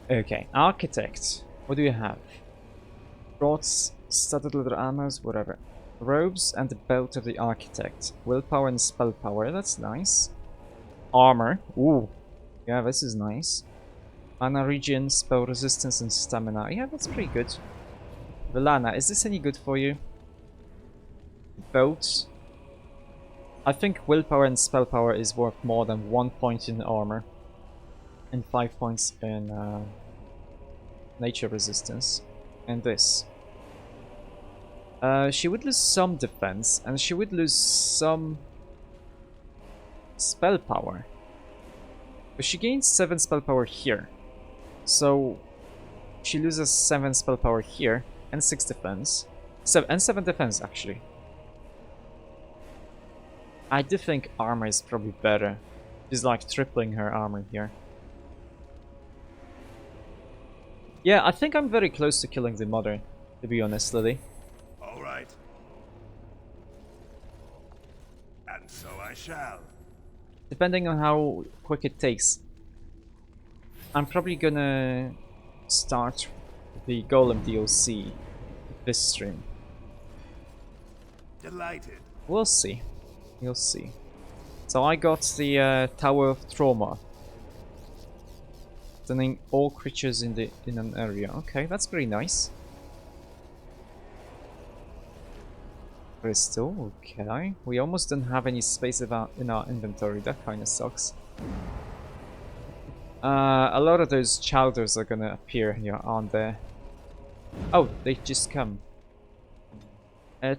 Okay, Architect. What do you have? Rods, studded leather armors, whatever. Robes and the belt of the Architect. Willpower and spell power, that's nice. Armor. Ooh. Yeah, this is nice. Mana regen, spell resistance, and stamina. Yeah, that's pretty good. Velana, is this any good for you? Boat. I think willpower and spell power is worth more than 1 point in armor. And 5 points in nature resistance. And this. She would lose some defense, and she would lose some spell power. But she gains 7 spell power here. So she loses 7 spell power here, and 6 defense. 7 defense, actually. I do think armor is probably better. She's like tripling her armor here. Yeah, I think I'm very close to killing the mother, to be honest, Lily. Alright. And so I shall. Depending on how quick it takes. I'm probably gonna start the Golem DLC this stream. Delighted. We'll see. You'll see. So I got the Tower of Trauma. Stunning all creatures in an area. Okay, that's pretty nice. Crystal, okay. We almost don't have any space in our inventory. That kind of sucks. A lot of those chowders are gonna appear here, aren't there? Oh, they just come.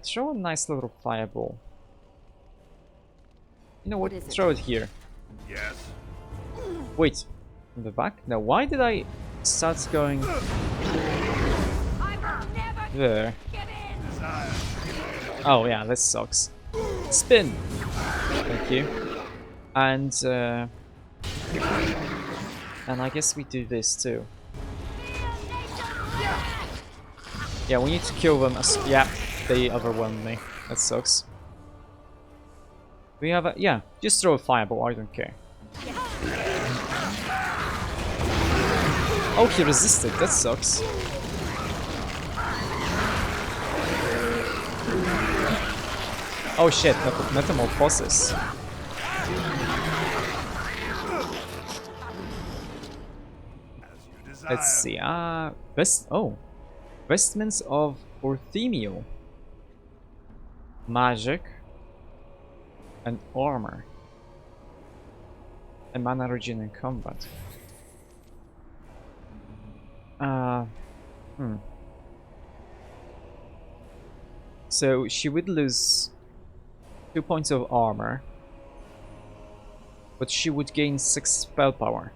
Throw a nice little fireball. You know what? Throw it here. Yes. Wait, in the back? No, why did I start going there? Oh yeah, this sucks. Spin! Thank you. And I guess we do this too. Yeah, we need to kill them as... Yeah, they overwhelmed me. That sucks. We have a... Yeah, just throw a fireball, I don't care. Oh, he resisted, that sucks. Oh shit, metamorphosis. Let's see, Vestments of Orthemiel. Magic. And armor. And mana regen in combat. So she would lose 2 points of armor, but she would gain 6 spell power.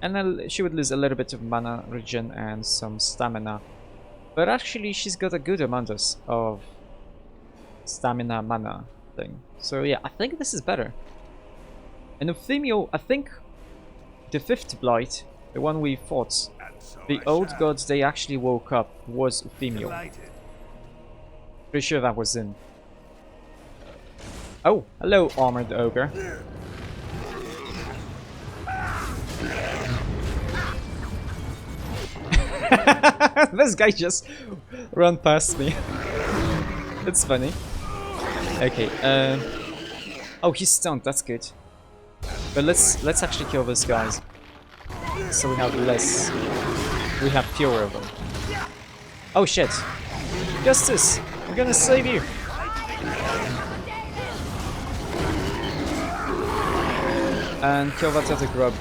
And then she would lose a little bit of mana regen and some stamina. But actually she's got a good amount of stamina mana thing. So yeah, I think this is better. And Euthymio, I think the 5th Blight, the one we fought, So the old gods they actually woke up was Euthymio. Pretty sure that was in. Oh, hello, Armored Ogre. This guy just ran past me. It's funny. Okay, oh, he's stunned, that's good. But let's actually kill these guys. So we have fewer of them. Oh shit. Justice! I'm gonna save you! And kill that other grub.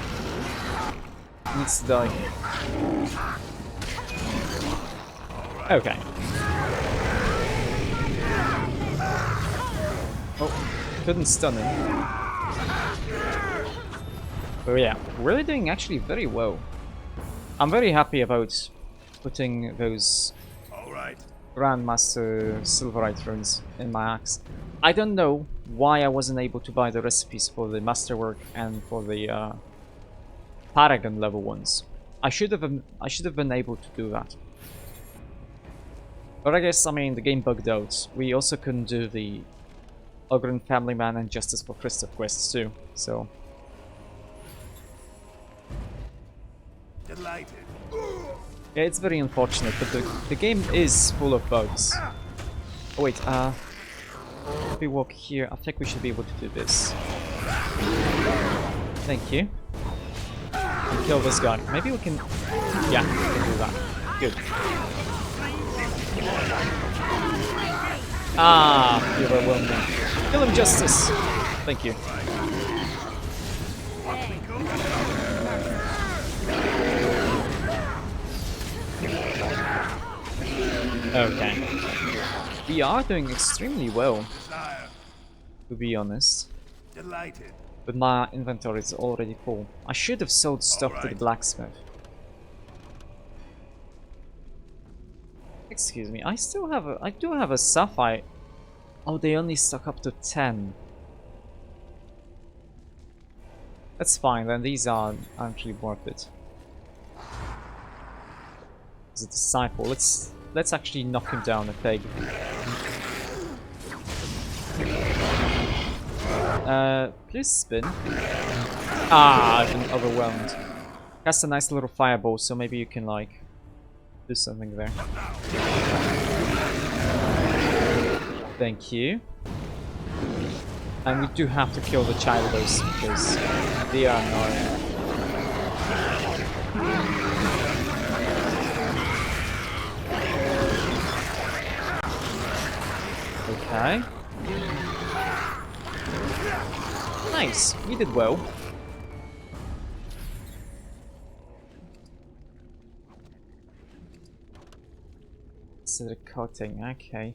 Needs to die. Okay. Oh, couldn't stun him. But yeah, we're doing actually very well. I'm very happy about putting those Grandmaster Silverite runes in my axe. I don't know why I wasn't able to buy the recipes for the Masterwork and for the Paragon level ones. I should have been able to do that. But I guess, I mean, the game bugged out. We also couldn't do the Ogren Family Man and Justice for Christoph quests too, so... Delighted. Yeah, it's very unfortunate, but the game is full of bugs. Oh wait, if we walk here, I think we should be able to do this. Thank you. And kill this guy. Maybe we can... Yeah, we can do that. Good. Ah, you overwhelmed me. Kill him, Justice! Thank you. Okay. We are doing extremely well, to be honest. Delighted. But my inventory is already full. I should have sold stuff to the blacksmith. Excuse me, I do have a sapphire. Oh, they only stock up to 10. That's fine, then these are actually worth it. As a disciple, let's actually knock him down a peg. Please spin. Ah, I've been overwhelmed. Cast a nice little fireball, so maybe you can like do something there. Thank you. And we do have to kill the childers because they are annoying. Okay. Nice, we did well. So the coating, okay.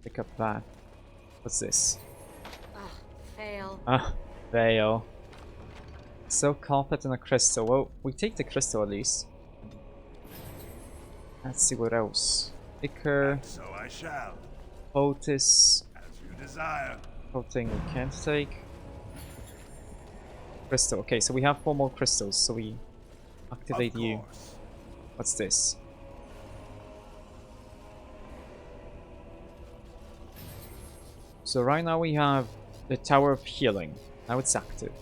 Pick up that. What's this? Fail. Ah, veil. So carpet and a crystal. Well, we take the crystal at least. Let's see what else. Ichor, So I shall. Potis, As you desire. coating we can't take. Crystal. Okay, so we have 4 more crystals, so we activate you. Course. What's this? So right now we have the Tower of Healing. Now it's active.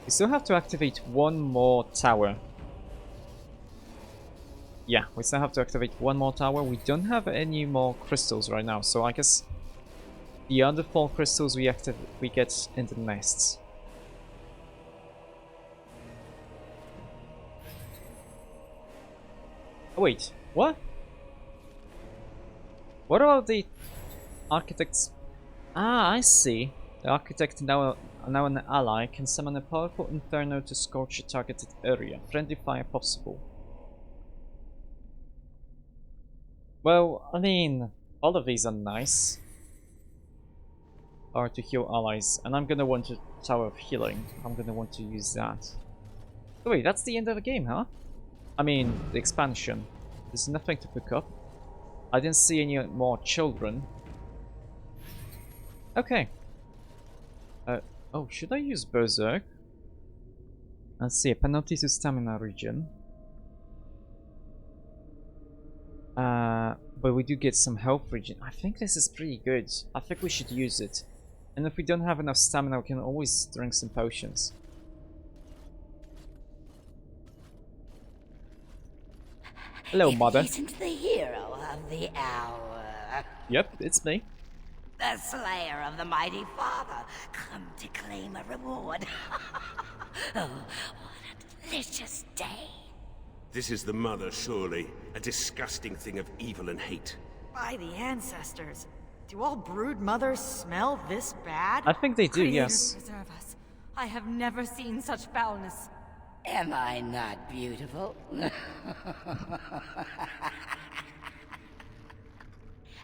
We still have to activate 1 more tower. Yeah, we still have to activate 1 more tower. We don't have any more crystals right now, so I guess the other 4 crystals we get in the nests. Oh wait, what? What about the architects? Ah, I see. The architect, now an ally, can summon a powerful inferno to scorch a targeted area. Friendly fire possible. Well, I mean, all of these are nice. Power to heal allies, and I'm gonna want a Tower of Healing. I'm gonna want to use that. Oh wait, that's the end of the game, huh? I mean, the expansion. There's nothing to pick up. I didn't see any more children. Okay. Oh, should I use Berserk? Let's see, a penalty to stamina regen. But we do get some health regen. I think this is pretty good. I think we should use it. And if we don't have enough stamina, we can always drink some potions. Hello, mother. Isn't the hero of the hour? Yep, it's me. The slayer of the mighty father, come to claim a reward. Oh, what a delicious day. This is the mother, surely. A disgusting thing of evil and hate. By the ancestors. Do all brood mothers smell this bad? I think they do, Creator, yes. preserve us. I have never seen such foulness. Am I not beautiful?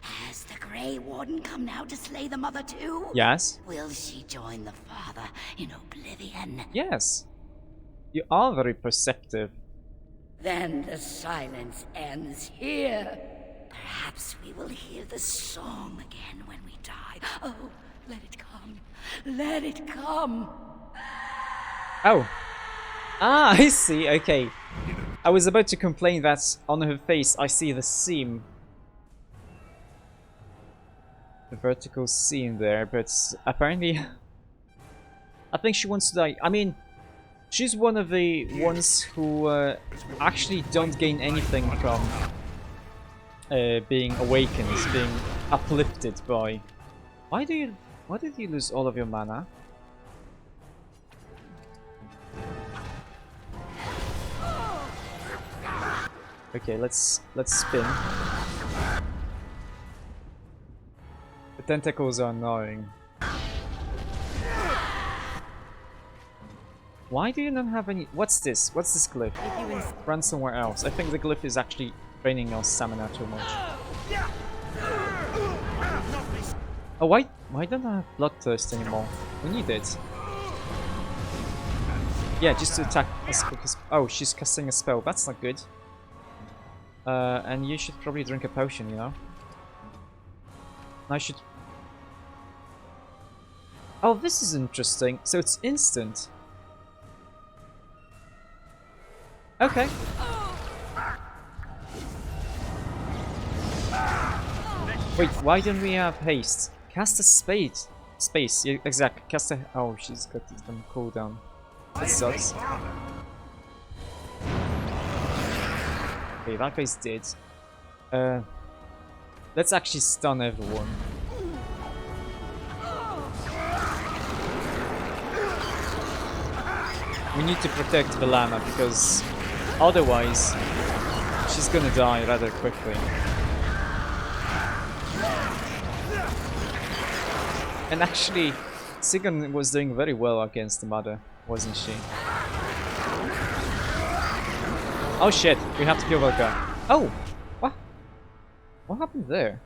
Has the Grey Warden come now to slay the mother too? Yes. Will she join the father in oblivion? Yes. You are very perceptive. Then the silence ends here. Perhaps we will hear the song again when we die. Oh, let it come. Let it come. Oh. Ah, I see. Okay. I was about to complain that on her face I see the seam. The vertical seam there, but apparently... I think she wants to die. I mean, She's one of the ones who actually don't gain anything from being awakened, being uplifted by... Why did you lose all of your mana? Okay, let's spin. The tentacles are annoying. Why do you not have any... What's this? What's this glyph? Run somewhere else. I think the glyph is actually draining your stamina too much. Oh, why don't I have Bloodthirst anymore? We need it. Yeah, just to attack as quick as... Oh, she's casting a spell. That's not good. And you should probably drink a potion, you know? I should... Oh, this is interesting. So it's instant. Okay. Wait, why don't we have haste? Cast a spade. Space, yeah, exactly. Cast a... Oh, she's got it on cooldown. That sucks. Okay, that guy's dead. Let's actually stun everyone. We need to protect Velana because otherwise she's gonna die rather quickly. And actually, Sigan was doing very well against the mother, wasn't she? Oh shit, we have to kill that guy. Oh! What? What happened there?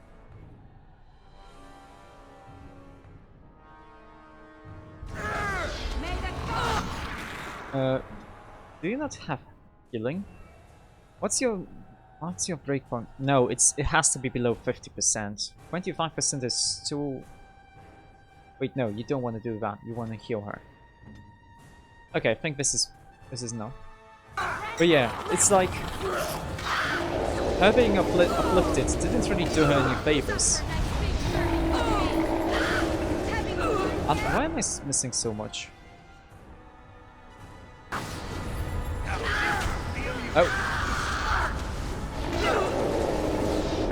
Do you not have healing? What's your breakpoint? No, it has to be below 50%. 25% is too... Wait, no, you don't want to do that. You want to heal her. Okay, I think this is no. But yeah, it's like her being uplifted didn't really do her any favors. Why am I missing so much? Oh.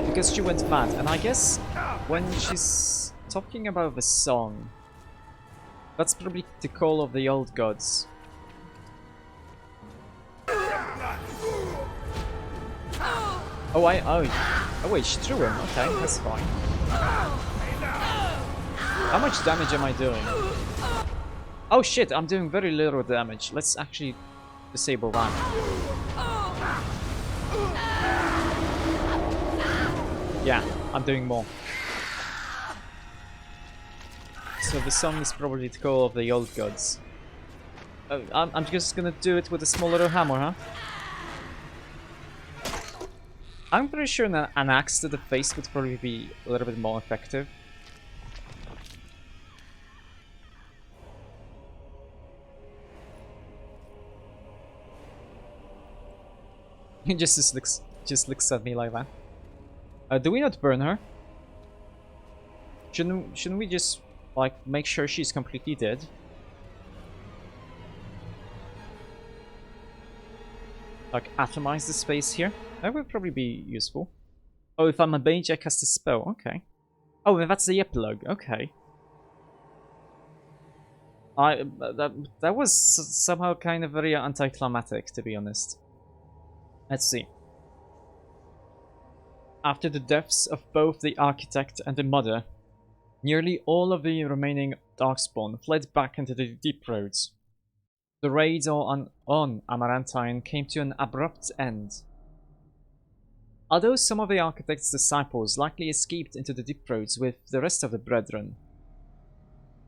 Because she went mad, and I guess when she's talking about the song, that's probably the call of the old gods. Oh, oh wait, she threw him. Okay, that's fine. How much damage am I doing? Oh shit, I'm doing very little damage. Let's actually disable that. Yeah, I'm doing more. So the song is probably the call of the old gods. I'm just gonna do it with a small little hammer, huh? I'm pretty sure an axe to the face would probably be a little bit more effective. He just looks at me like that. Do we not burn her? Shouldn't we just like make sure she's completely dead? Like atomize the space here? That would probably be useful. Oh, if I'm a mage, I cast a spell. Okay. Oh, and that's the epilogue. Okay. That was somehow kind of very anticlimactic, to be honest. Let's see. After the deaths of both the architect and the mother, nearly all of the remaining Darkspawn fled back into the deep roads. The raids on Amaranthine came to an abrupt end. Although some of the architect's disciples likely escaped into the deep roads with the rest of the brethren,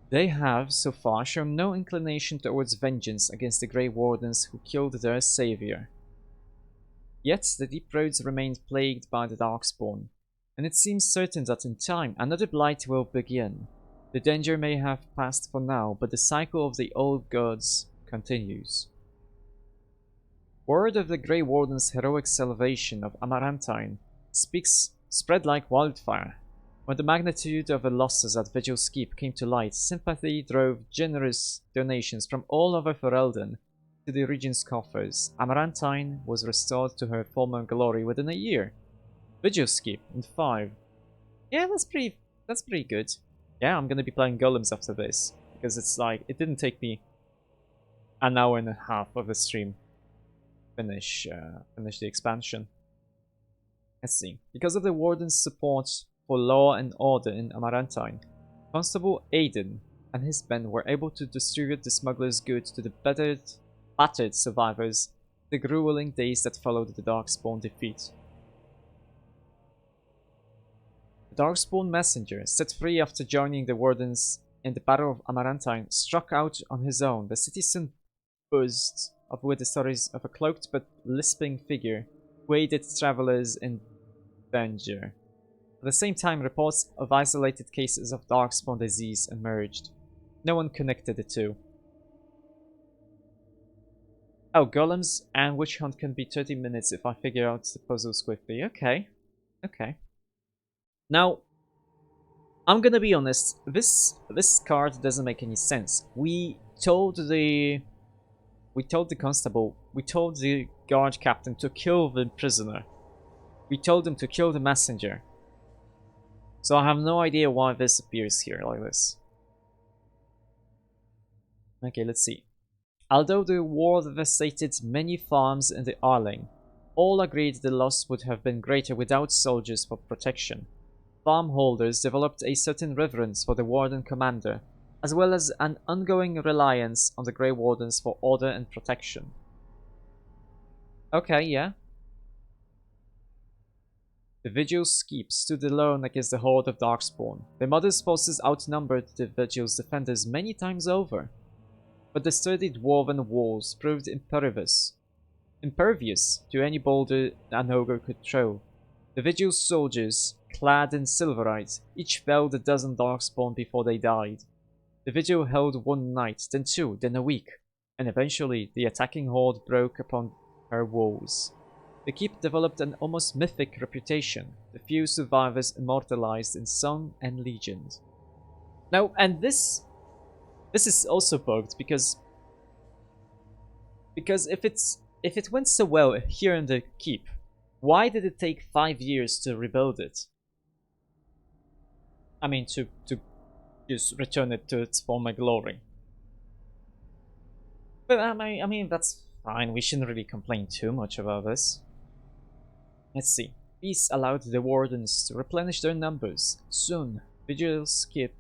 they have, so far, shown no inclination towards vengeance against the Grey Wardens who killed their savior. Yet the deep roads remained plagued by the Darkspawn, and it seems certain that in time another Blight will begin. The danger may have passed for now, but the cycle of the old gods continues. Word of the Grey Warden's heroic salvation of Amaranthine spread like wildfire. When the magnitude of the losses at Vigil's Keep came to light, sympathy drove generous donations from all over Ferelden to the region's coffers. Amaranthine was restored to her former glory within a year. Vigil skip in 5. Yeah, that's pretty good. Yeah, I'm gonna be playing golems after this because it's like it didn't take me an hour and a half of the stream finish the expansion. Let's see. Because of the Warden's support for law and order in Amaranthine, Constable Aiden and his men were able to distribute the smugglers' goods to the battered survivors the grueling days that followed the Darkspawn defeat. The Darkspawn messenger, set free after joining the Wardens in the Battle of Amaranthine, struck out on his own. The city soon buzzed up with the stories of a cloaked but lisping figure who aided travelers in danger. At the same time, reports of isolated cases of Darkspawn disease emerged. No one connected the two. Oh, golems and witch hunt can be 30 minutes if I figure out the puzzles quickly. Okay. Okay. Now, I'm gonna be honest, this card doesn't make any sense. We told the constable, we told the guard captain to kill the prisoner. We told him to kill the messenger. So I have no idea why this appears here like this. Okay, let's see. Although the war devastated many farms in the Arling, all agreed the loss would have been greater without soldiers for protection. Farm holders developed a certain reverence for the Warden commander, as well as an ongoing reliance on the Grey Wardens for order and protection. Okay, yeah. The Vigil's keep stood alone against the horde of Darkspawn. The Mother's forces outnumbered the Vigil's defenders many times over, but the sturdy dwarven walls proved impervious to any boulder an ogre could throw. The Vigil's soldiers, clad in silverite, each felled a dozen Darkspawn before they died. The Vigil held one night, then 2, then a week, and eventually the attacking horde broke upon her walls. The keep developed an almost mythic reputation, the few survivors immortalized in song and legend. Now, and this is also bugged because if it went so well here in the keep, why did it take 5 years to rebuild it? I mean, to just return it to its former glory. But I mean that's fine. We shouldn't really complain too much about this. Let's see. Peace allowed the Wardens to replenish their numbers. Soon, Vigil's keep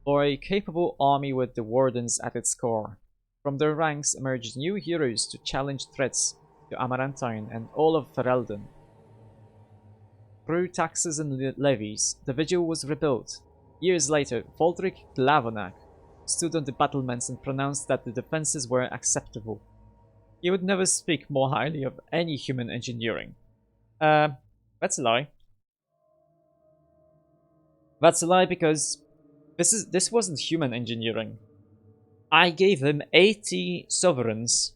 bore a capable army with the Wardens at its core. From their ranks emerged new heroes to challenge threats to Amaranthine and all of Ferelden. Through taxes and levies, the Vigil was rebuilt. Years later, Valdric Glavonak stood on the battlements and pronounced that the defenses were acceptable. He would never speak more highly of any human engineering. That's a lie. That's a lie because this wasn't human engineering. I gave him 80 sovereigns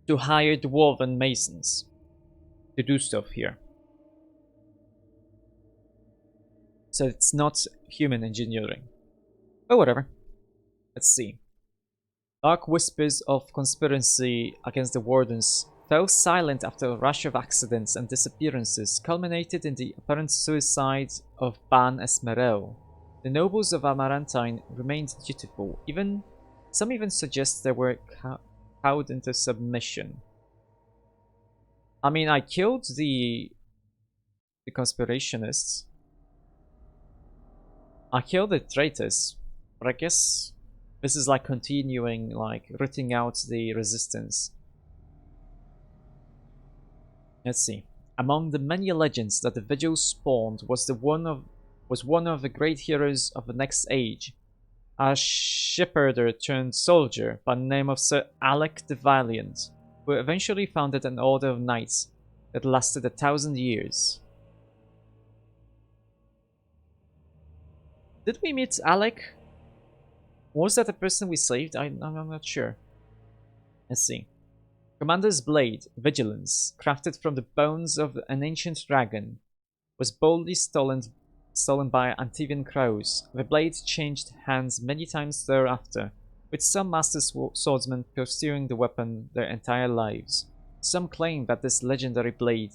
to hire dwarven masons to do stuff here. So it's not human engineering. But whatever. Let's see. Dark whispers of conspiracy against the Wardens fell silent after a rush of accidents and disappearances culminated in the apparent suicide of Ban Esmerel. The nobles of Amaranthine remained dutiful. Some even suggest they were cowed into submission. I mean, I killed the conspirationists. I killed the traitors, but I guess this is like continuing, like rooting out the resistance. Let's see. Among the many legends that the Vigil spawned was one of the great heroes of the next age, a shepherder turned soldier by the name of Sir Alec the Valiant, who eventually founded an order of knights that lasted 1,000 years. Did we meet Alec? Was that the person we saved? I'm not sure. Let's see. Commander's blade, Vigilance, crafted from the bones of an ancient dragon, was boldly stolen by Antivian crows. The blade changed hands many times thereafter, with some master swordsmen pursuing the weapon their entire lives. Some claim that this legendary blade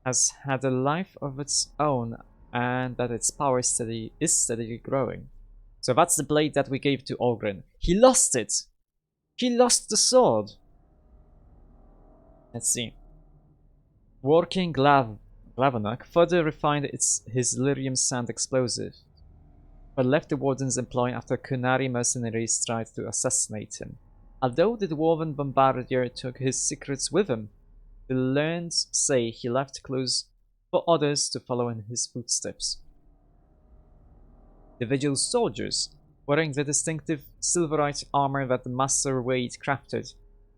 has had a life of its own and that its power is steadily growing. So that's the blade that we gave to Olgren. He lost it! He lost the sword! Let's see. Working Glavenok further refined his lyrium sand explosive, but left the Wardens' employ after Kunari mercenaries tried to assassinate him. Although the dwarven bombardier took his secrets with him, the learned say he left clues for others to follow in his footsteps. The Vigil's soldiers, wearing the distinctive silverite armor that the Master Wade crafted,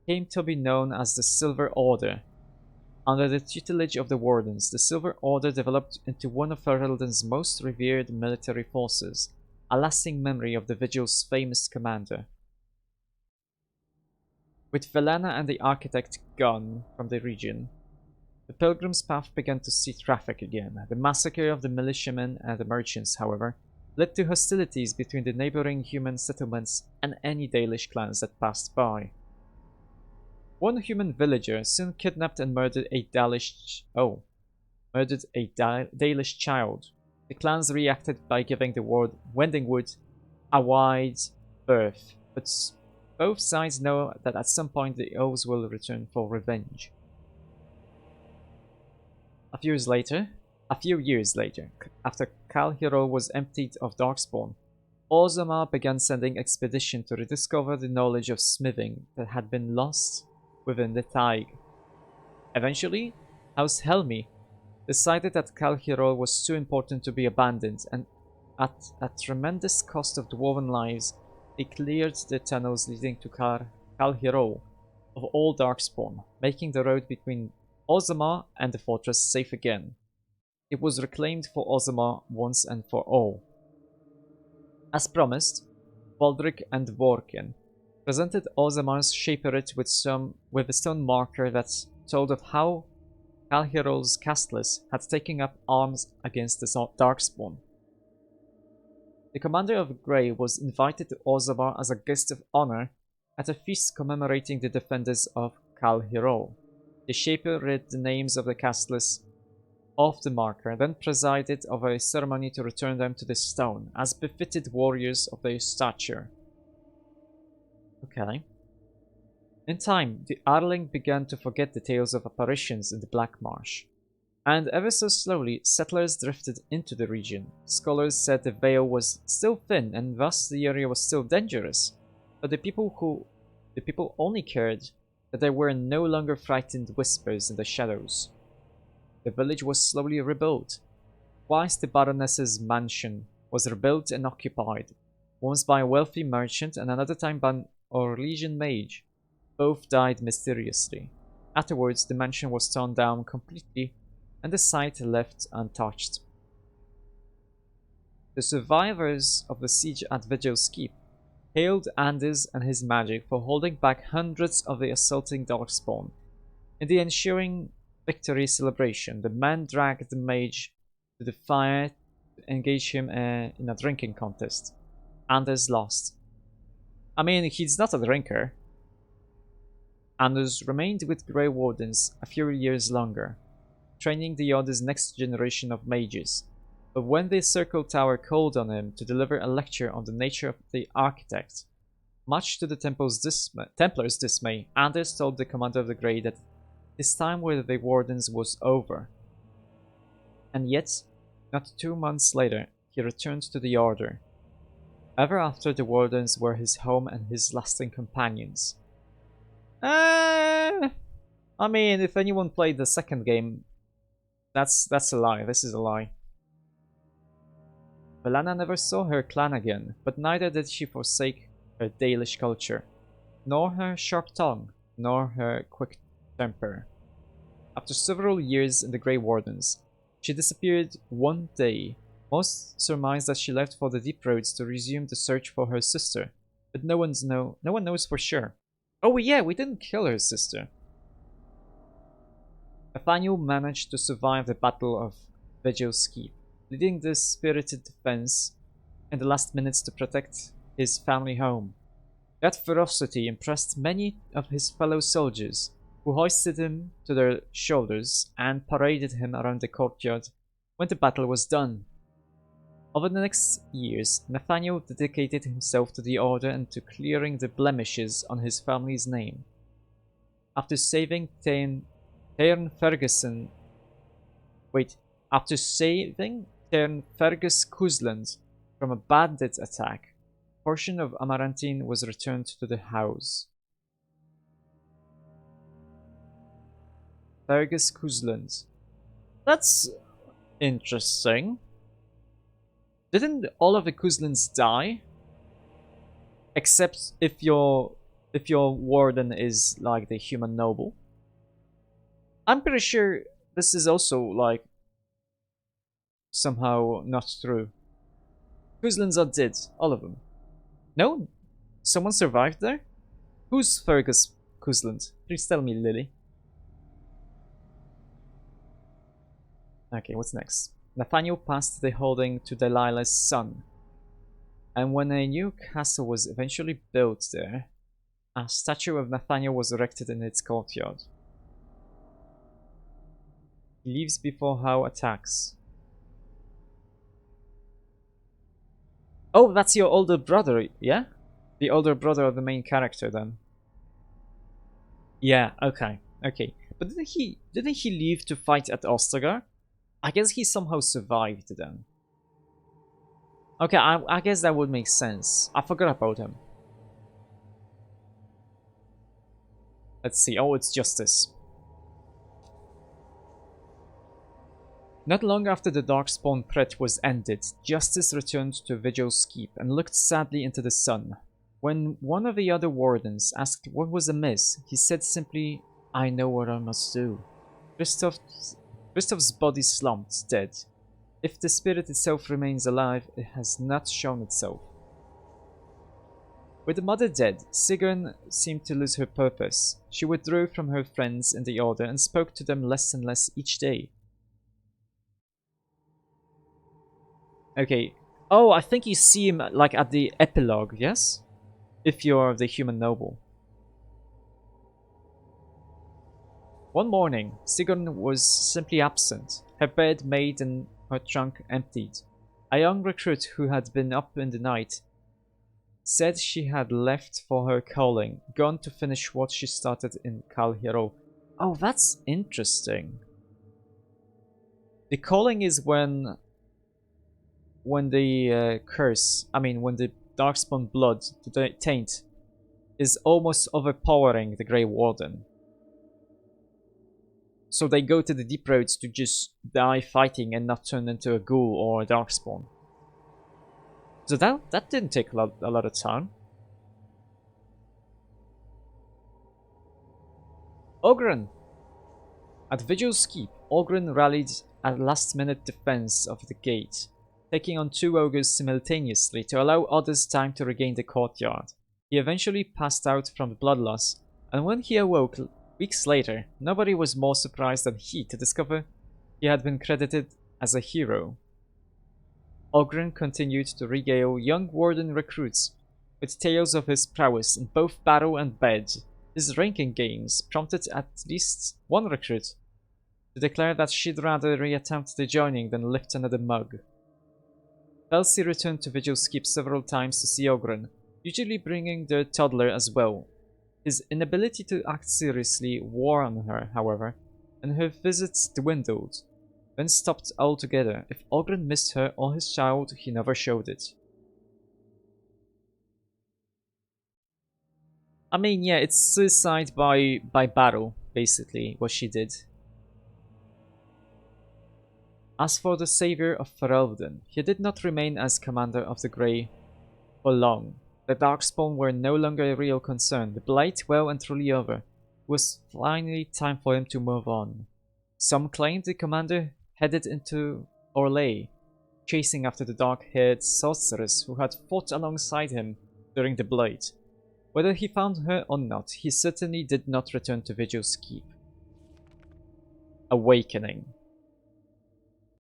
came to be known as the Silver Order. Under the tutelage of the Wardens, the Silver Order developed into one of Ferelden's most revered military forces, a lasting memory of the Vigil's famous commander. With Velana and the Architect gone from the region, the Pilgrim's Path began to see traffic again. The massacre of the militiamen and the merchants, however, led to hostilities between the neighboring human settlements and any Dalish clans that passed by. One human villager soon kidnapped and murdered a Dalish child. The clans reacted by giving the ward Wendingwood a wide berth, but both sides know that at some point the elves will return for revenge. A few years later, after Kal Hiro was emptied of Darkspawn, Ozama began sending expeditions to rediscover the knowledge of smithing that had been lost within the Taig. Eventually, House Helmi decided that Kal Hiro was too important to be abandoned, and at a tremendous cost of dwarven lives, they cleared the tunnels leading to Kal Hiro of all Darkspawn, making the road between Ozama and the fortress safe again. It was reclaimed for Ozama once and for all. As promised, Baldric and Vorken presented Ozama's Shaperate with a stone marker that told of how Kal Hiro's castless had taken up arms against the Darkspawn. The commander of Grey was invited to Ozama as a guest of honor at a feast commemorating the defenders of Kal Hiro. The Shaper read the names of the castless off the marker, then presided over a ceremony to return them to the stone, as befitted warriors of their stature. Okay. In time, the Arling began to forget the tales of apparitions in the Black Marsh, and ever so slowly, settlers drifted into the region. Scholars said the veil was still thin, and thus the area was still dangerous, but the people only cared that there were no longer frightened whispers in the shadows. The village was slowly rebuilt. Twice the Baroness's mansion was rebuilt and occupied, once by a wealthy merchant and another time by an Orlesian mage. Both died mysteriously. Afterwards, the mansion was torn down completely and the site left untouched. The survivors of the siege at Vigil's Keep hailed Anders and his magic for holding back hundreds of the assaulting Darkspawn. In the ensuing victory celebration, the men dragged the mage to the fire to engage him in a drinking contest. Anders lost. I mean, he's not a drinker. Anders remained with Grey Wardens a few years longer, training the Order's next generation of mages. But when the Circle Tower called on him to deliver a lecture on the nature of the Architect, much to the Templars' dismay, Anders told the commander of the Grey that his time with the Wardens was over. And yet, not 2 months later, he returned to the Order. Ever after, the Wardens were his home and his lasting companions. I mean, if anyone played the second game, that's a lie. This is a lie. Velana never saw her clan again, but neither did she forsake her Dalish culture, nor her sharp tongue, nor her quick temper. After several years in the Grey Wardens, she disappeared one day. Most surmise that she left for the Deep Roads to resume the search for her sister, but no one knows for sure. Oh yeah, we didn't kill her sister. Nathaniel managed to survive the Battle of Vigil's Keep, leading the spirited defense in the last minutes to protect his family home. That ferocity impressed many of his fellow soldiers, who hoisted him to their shoulders and paraded him around the courtyard when the battle was done. Over the next years, Nathaniel dedicated himself to the order and to clearing the blemishes on his family's name. After saving after saving Tairn Fergus Cusland from a bandit attack, a portion of Amaranthine was returned to the house. Fergus Cusland. That's interesting. Didn't all of the Cuslands die? Except if your warden is like the human noble. I'm pretty sure this is also like somehow not true. Cuslands are dead, all of them. No? Someone survived there? Who's Fergus Cusland? Please tell me, Lily. Okay, what's next? Nathaniel passed the holding to Delilah's son, and when a new castle was eventually built there, a statue of Nathaniel was erected in its courtyard. He leaves before Howe attacks. Oh, that's your older brother, yeah? The older brother of the main character, then. Yeah, okay, okay. But didn't he leave to fight at Ostagar? I guess he somehow survived then. Okay, I guess that would make sense. I forgot about him. Let's see. Oh, it's Justice. Not long after the Darkspawn threat was ended, Justice returned to Vigil's keep and looked sadly into the sun. When one of the other wardens asked what was amiss, he said simply, "I know what I must do." Christoph's body slumped, dead. If the spirit itself remains alive, it has not shown itself. With the mother dead, Sigrun seemed to lose her purpose. She withdrew from her friends in the Order and spoke to them less and less each day. Okay. Oh, I think you see him like at the epilogue, yes? If you're the human noble. One morning, Sigrun was simply absent, her bed made and her trunk emptied. A young recruit who had been up in the night said she had left for her calling, gone to finish what she started in Kal Hero. Oh, that's interesting. The calling is when the when the Darkspawn blood, the taint, is almost overpowering the Grey Warden. So they go to the deep roads to just die fighting and not turn into a ghoul or a Darkspawn. So that didn't take a lot of time. Ogren! At Vigil's keep, Ogren rallied a last-minute defense of the gate, taking on 2 ogres simultaneously to allow others time to regain the courtyard. He eventually passed out from the blood loss, and when he awoke weeks later, nobody was more surprised than he to discover he had been credited as a hero. Ogren continued to regale young warden recruits with tales of his prowess in both battle and bed. His ranking gains prompted at least one recruit to declare that she'd rather reattempt the joining than lift another mug. Elsie returned to Vigil's keep several times to see Ogren, usually bringing their toddler as well. His inability to act seriously wore on her, however, and her visits dwindled, then stopped altogether. If Ogren missed her or his child, he never showed it. I mean, yeah, it's suicide by battle, basically, what she did. As for the savior of Ferelden, he did not remain as commander of the Grey for long. The Darkspawn were no longer a real concern, the Blight well and truly over. It was finally time for him to move on. Some claimed the commander headed into Orlais, chasing after the dark-haired sorceress who had fought alongside him during the Blight. Whether he found her or not, he certainly did not return to Vigil's keep. Awakening.